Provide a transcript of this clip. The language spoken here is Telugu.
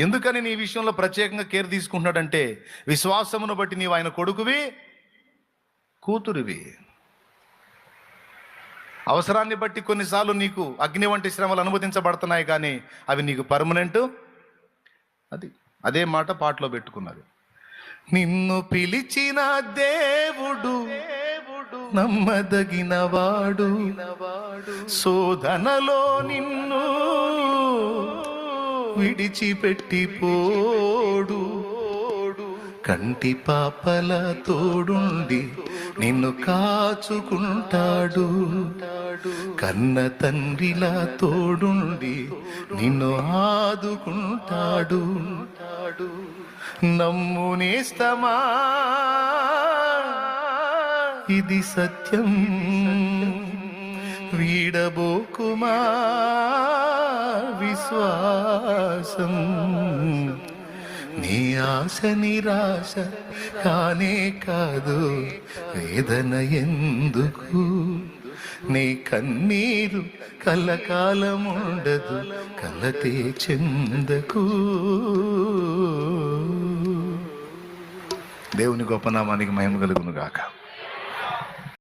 ఎందుకని నీ విషయంలో ప్రత్యేకంగా కేర్ తీసుకుంటున్నాడంటే, విశ్వాసమును బట్టి నీవు ఆయన కొడుకువి, కూతురివి. అవసరాన్ని బట్టి కొన్నిసార్లు నీకు అగ్ని వంటి శ్రమలు అనుమతించబడుతున్నాయి, కానీ అవి నీకు పర్మనెంట్. అదే మాట పాటలో పెట్టుకున్నది. నిన్ను పిలిచిన దేవుడు నమ్మదగినవాడు, శోధనలో నిన్ను విడిచిపెట్టిపోడు. కంటి పాపల తోడుండి నిన్ను కాచుకుంటాడు, కన్న తండ్రిలా తోడుండి నిన్ను ఆదుకుంటాడు. నమ్ము నేస్తమా, ఇది సత్యం, వీడబోకుమా విశ్వాసం. నీ ఆశ నిరాశ కానే కాదు, వేదన ఎందుకు, నీ కన్నీరు కలకాలముండదు, కలతే చెందకు. దేవుని గొప్ప నామానికి మహిమ కలుగును గాక.